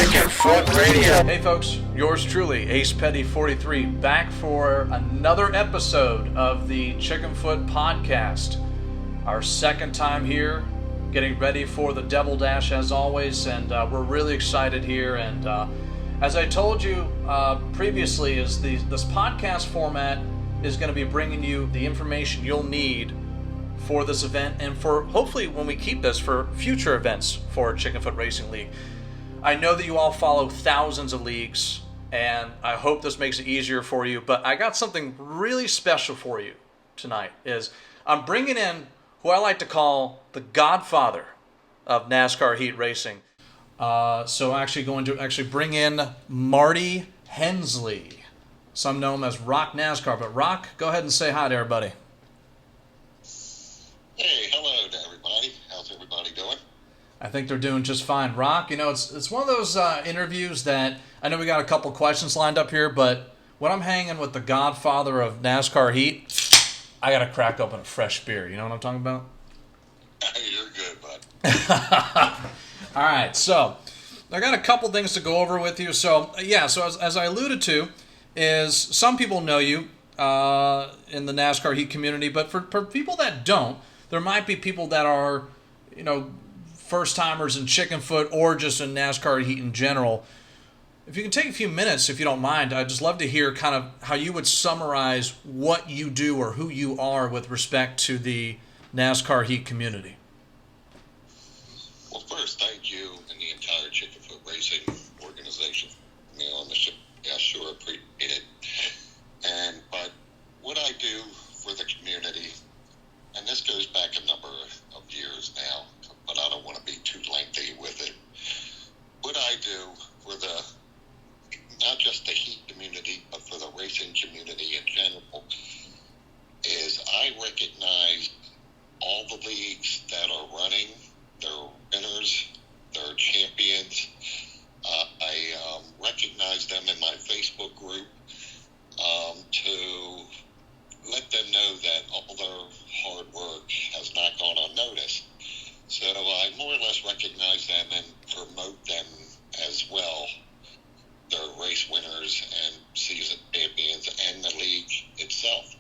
Chicken Foot Radio. Hey folks, yours truly, Ace Petty 43, back for another episode of the Chicken Foot Podcast. Our second time here, getting ready for the Devil Dash as always, and we're really excited here. And as I told you previously, this podcast format is going to be bringing you the information you'll need for this event, and for hopefully when we keep this for future events for Chicken Foot Racing League. I know that you all follow thousands of leagues, and I hope this makes it easier for you, but I got something really special for you tonight. I'm bringing in who I like to call the godfather of NASCAR heat racing. So actually going to bring in Marty Hensley. Some know him as Rock NASCAR, but Rock, go ahead and say hi to everybody. Hey, hello to everybody. How's everybody doing? I think they're doing just fine. Rock, it's one of those interviews that I know we got a couple questions lined up here, but when I'm hanging with the godfather of NASCAR heat, I got to crack open a fresh beer. You know what I'm talking about? You're good, bud. All right, so I got a couple things to go over with you. So, as I alluded to, is some people know you in the NASCAR heat community, but for people that don't, there might be people that are, first-timers in Chicken Foot or just in NASCAR heat in general. If you can take a few minutes, if you don't mind, I'd just love to hear kind of how you would summarize what you do or who you are with respect to the NASCAR heat community. Well, first, thank you and the entire Chicken Foot Racing organization. On the show, I sure appreciate it. But what I do for the community, and this goes back a number of years now, but I don't want to be too lengthy with it. What I do for not just the heat community, but for the racing community in general, is I recognize all the leagues that are running, their winners, their champions. I recognize them in my Facebook group to let them know that all their hard work has not gone unnoticed. So I more or less recognize them and promote them as well, their race winners and season champions and the league itself.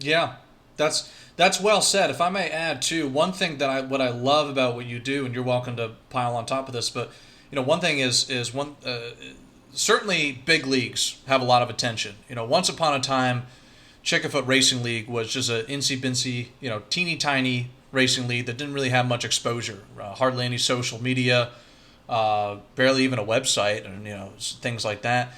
Yeah, that's well said. If I may add too, one thing that what I love about what you do, and you're welcome to pile on top of this, but one thing is certainly big leagues have a lot of attention. Once upon a time, Chicken Foot Racing League was just a incy-bincy, teeny tiny racing league that didn't really have much exposure, hardly any social media, barely even a website, and things like that.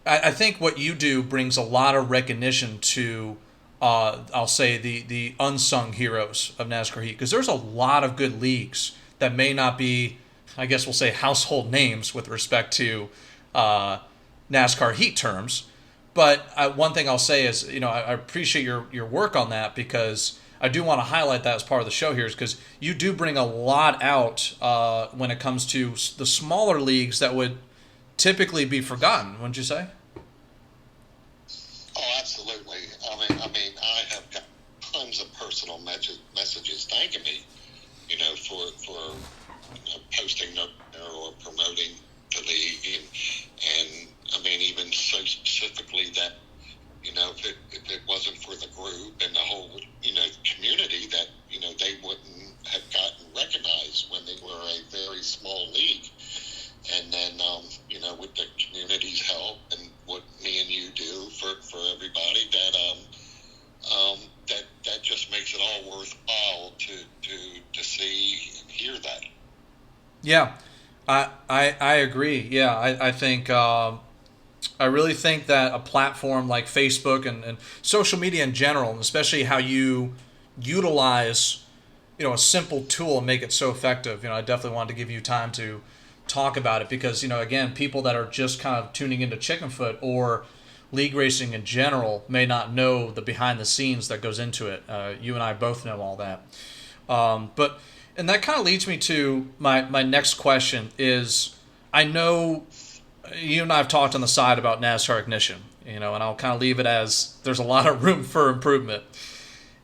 I think what you do brings a lot of recognition to, I'll say, the unsung heroes of NASCAR heat, because there's a lot of good leagues that may not be, I guess we'll say, household names with respect to NASCAR heat terms. But one thing I'll say is, I appreciate your work on that, because I do want to highlight that as part of the show here, is because you do bring a lot out when it comes to the smaller leagues that would typically be forgotten, wouldn't you say? Oh, absolutely. I mean, I have got tons of personal messages thanking me, for posting or promoting the league, and I mean, even so specifically that, if it wasn't for the group and the whole, community, that, they wouldn't have gotten recognized when they were a very small league. And then, with the community's help and what me and you do for everybody, that just makes it all worthwhile to see and hear that. Yeah, I agree. Yeah, I think I really think that a platform like Facebook and social media in general, and especially how you utilize a simple tool and make it so effective. I definitely wanted to give you time to talk about it, because again, people that are just kind of tuning into Chicken Foot or league racing in general may not know the behind the scenes that goes into it. You and I both know all that. And that kind of leads me to my next question is, I know you and I have talked on the side about NASCAR Ignition, and I'll kind of leave it as there's a lot of room for improvement.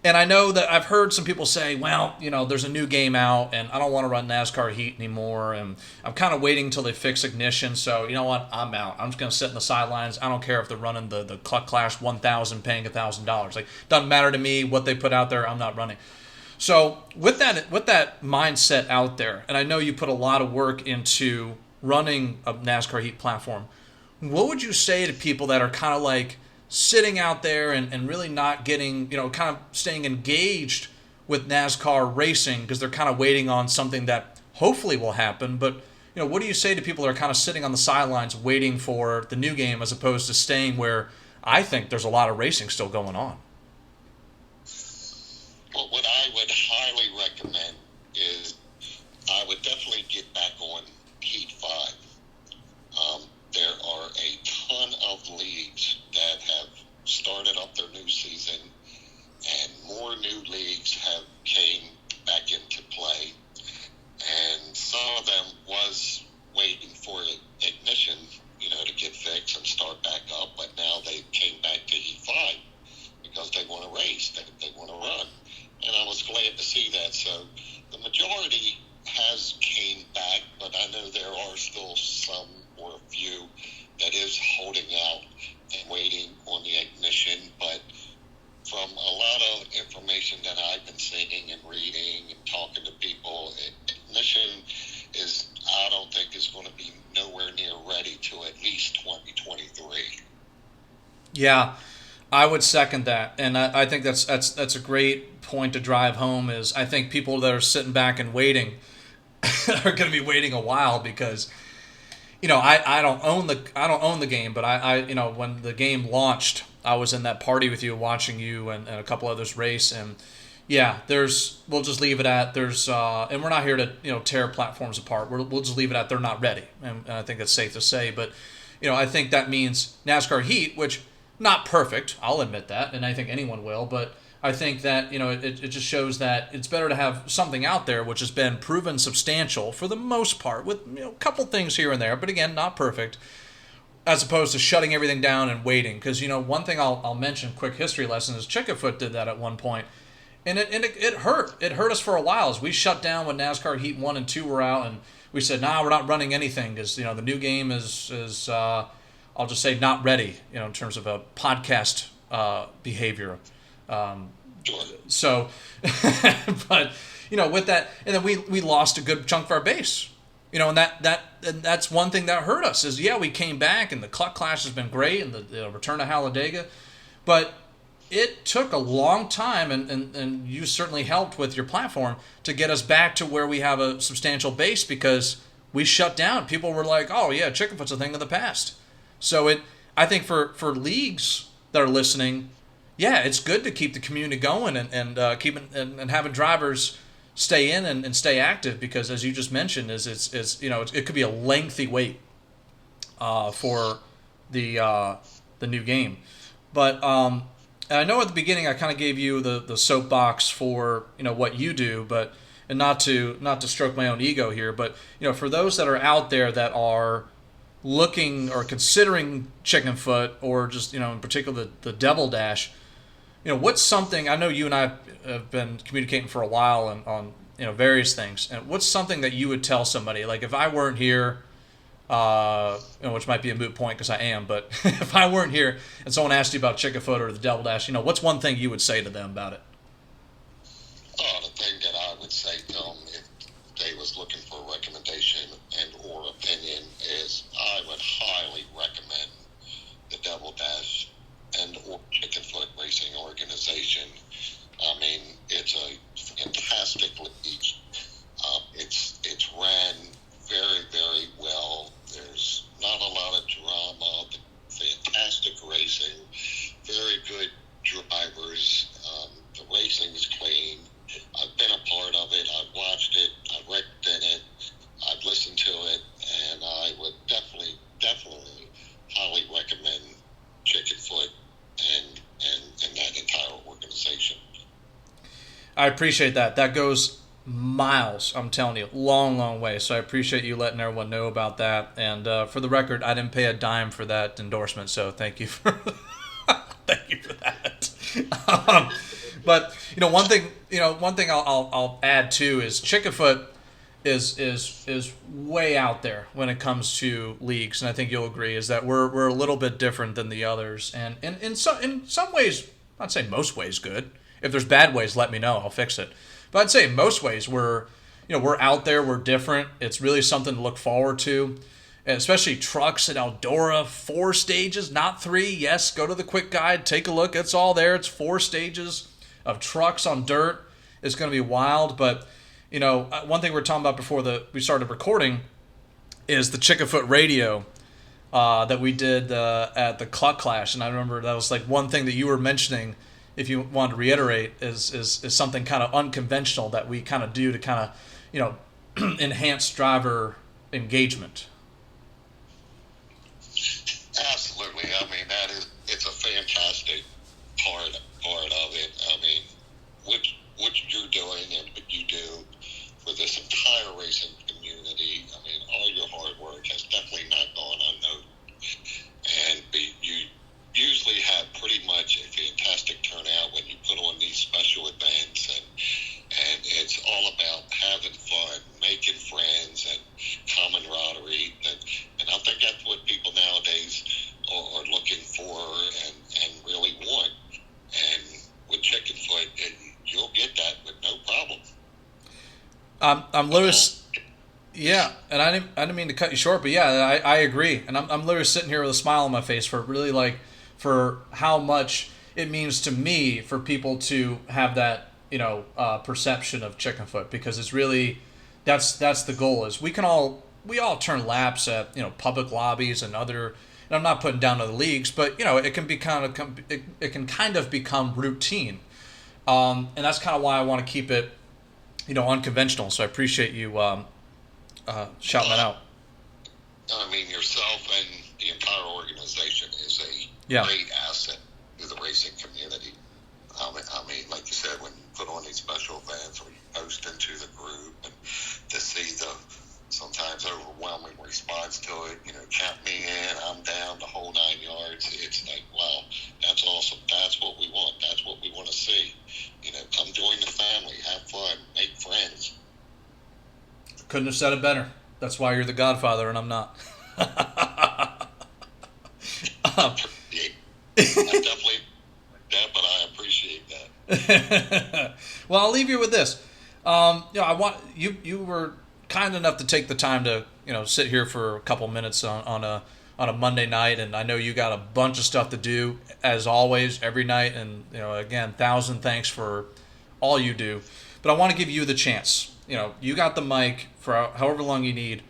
And I know that I've heard some people say, well, there's a new game out, and I don't want to run NASCAR Heat anymore, and I'm kind of waiting until they fix ignition, so you know what? I'm out. I'm just going to sit in the sidelines. I don't care if they're running the Cluck Clash 1000, paying $1,000. Like, doesn't matter to me what they put out there. I'm not running. So with that mindset out there, and I know you put a lot of work into running a NASCAR Heat platform, what would you say to people that are kind of like sitting out there and really not getting, kind of staying engaged with NASCAR racing because they're kind of waiting on something that hopefully will happen? But, what do you say to people that are kind of sitting on the sidelines waiting for the new game as opposed to staying where I think there's a lot of racing still going on? Well, what I would highly recommend is I would definitely get back on Heat 5. There are a ton of leagues that have started up their new season, and more new leagues have came back into play. And some of them was waiting for ignition, to get fixed and start back up, but now they came back to Heat 5 because they want to race, they want to run. And I was glad to see that. So the majority has came back, but I know there are still some or a few that is holding out and waiting on the ignition. But from a lot of information that I've been seeing and reading and talking to people, ignition I don't think is going to be nowhere near ready to at least 2023. Yeah, I would second that, and I think that's a great point to drive home. Is I think people that are sitting back and waiting are going to be waiting a while because, I don't own the game, but I when the game launched, I was in that party with you, watching you and a couple others race, and yeah, we'll just leave it at and we're not here to tear platforms apart. We'll just leave it at they're not ready, and I think that's safe to say. But I think that means NASCAR Heat, which not perfect, I'll admit that, and I think anyone will, but I think that it just shows that it's better to have something out there which has been proven substantial for the most part, with a couple things here and there, but again, not perfect, as opposed to shutting everything down and waiting. Because one thing I'll mention, quick history lesson, is Chickenfoot did that at one point, and it hurt. It hurt us for a while as we shut down when NASCAR Heat 1 and 2 were out, and we said, we're not running anything because the new game is I'll just say not ready, in terms of a podcast behavior. So, but with that, and then we lost a good chunk of our base, and that's one thing that hurt us is we came back and the Cluck Clash has been great and the return to Talladega, but it took a long time and you certainly helped with your platform to get us back to where we have a substantial base because we shut down. People were like, oh yeah, Chickenfoot's a thing of the past. So I think for leagues that are listening, it's good to keep the community going and keeping and having drivers stay in and stay active because, as you just mentioned, it could be a lengthy wait for the new game. But and I know at the beginning I kind of gave you the soapbox for what you do, but and not to stroke my own ego here, but for those that are out there that are looking or considering Chickenfoot or just in particular the Devil Dash, what's something, I know you and I have been communicating for a while on various things, and what's something that you would tell somebody, like if I weren't here, which might be a moot point because I am, but if I weren't here and someone asked you about Chickenfoot or the Devil Dash, what's one thing you would say to them about it? The thing that I would say to them if they was looking for a recommendation and or opinion is I would highly recommend the Devil Dash and or Chickenfoot Racing Organization. I mean, it's a fantastic league. It's ran very, very well. There's not a lot of drama. Fantastic racing. Very good drivers. The racing is clean. I've been a part of it. I've watched it. I've read in it. I've listened to it, and I would definitely highly recommend Chickenfoot and that entire organization. I appreciate that. That goes miles, I'm telling you, long way. So I appreciate you letting everyone know about that. And for the record, I didn't pay a dime for that endorsement, so thank you for thank you for that. But one thing I'll add too is Chickenfoot is way out there when it comes to leagues, and I think you'll agree is that we're a little bit different than the others, and in some ways, I'd say most ways good. If there's bad ways, let me know, I'll fix it. But I'd say in most ways we're out there, we're different. It's really something to look forward to. And especially trucks at Eldora, 4 stages, not 3. Yes, go to the quick guide, take a look. It's all there. It's 4 stages of trucks on dirt. It's going to be wild. But, one thing we were talking about before we started recording is the Chickenfoot radio that we did at the Cluck Clash. And I remember that was like one thing that you were mentioning, if you wanted to reiterate, is something kind of unconventional that we kind of do to kind of, enhance driver engagement. Absolutely. I mean, it's a fantastic part of it. I mean, what you're doing and what you do for this entire racing community, I mean, all your hard work has definitely not gone unnoticed. And you usually have pretty much a fantastic turnout when you put on these special events, and it's all about having fun, making friends, and camaraderie. And I think that's what people nowadays are looking for and really want. And with Chickenfoot, you'll get that with no problem. I'm Lewis. Yeah, and I didn't mean to cut you short, but yeah, I agree. And I'm literally sitting here with a smile on my face for how much it means to me for people to have that perception of Chickenfoot, because it's really that's the goal. Is we all turn laps at public lobbies and other. And I'm not putting down other leagues, but it can be it can kind of become routine, and that's kind of why I want to keep it unconventional. So I appreciate you shouting that out. I mean, yourself and the entire organization is a great asset to the racing community. I mean, like you said, when you put on these special events or you post into the group, and to see the sometimes overwhelming response to it, count me in, I'm down, the whole 9 yards. It's like, wow, that's awesome. That's what we want. That's what we want to see. Come join the family, have fun, make friends. Couldn't have said it better. That's why you're the Godfather and I'm not. I definitely that, but I appreciate that. Well, I'll leave you with this. I want you were kind enough to take the time to sit here for a couple minutes on a Monday night, and I know you got a bunch of stuff to do as always every night, and again, 1,000 thanks for all you do. But I want to give you the chance. You got the mic for however long you need.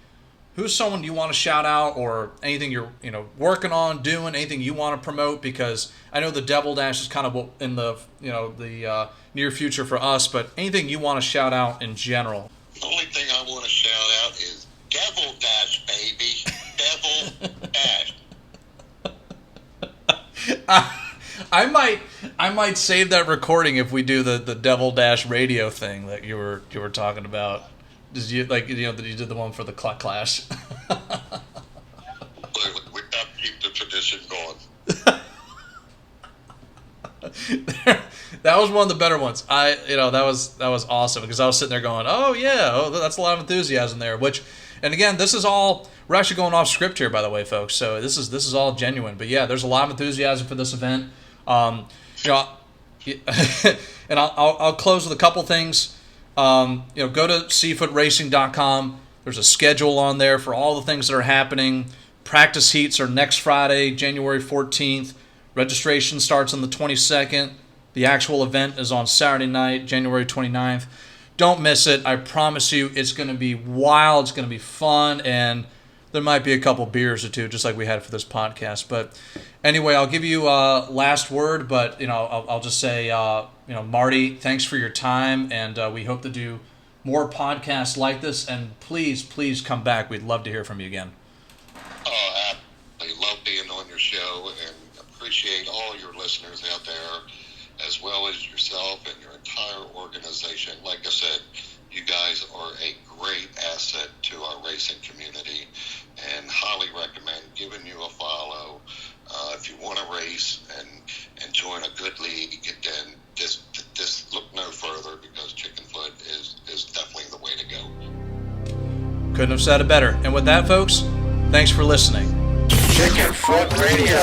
Who's someone you want to shout out, or anything you're working on, doing, anything you want to promote? Because I know the Devil Dash is kind of in the the near future for us, but anything you want to shout out in general. The only thing I want to shout out is Devil Dash, baby. Devil Dash. I might save that recording if we do the Devil Dash radio thing that you were talking about. Did you that you did the one for the Cluck Clash? We got to keep the tradition going. That was one of the better ones. That was awesome, because I was sitting there going, that's a lot of enthusiasm there. And again, this is all, we're actually going off script here, by the way, folks. So this is all genuine. But yeah, there's a lot of enthusiasm for this event. And I'll close with a couple things. Go to CFootRacing.com. There's a schedule on there for all the things that are happening. Practice heats are next Friday, January 14th. Registration starts on the 22nd. The actual event is on Saturday night, January 29th. Don't miss it. I promise you, it's going to be wild. It's going to be fun, and there might be a couple beers or two, just like we had for this podcast. But anyway, I'll give you a last word, but I'll just say, Marty, thanks for your time, and we hope to do more podcasts like this. And please come back. We'd love to hear from you again. Oh, I love being on your show, and appreciate all your listeners out there, as well as yourself and your entire organization. Like I said, you guys are a great asset to our racing community, and highly recommend giving you a follow. If you want to race and join a good league, then this Couldn't have said it better. And with that, folks, thanks for listening. Chicken Foot Radio.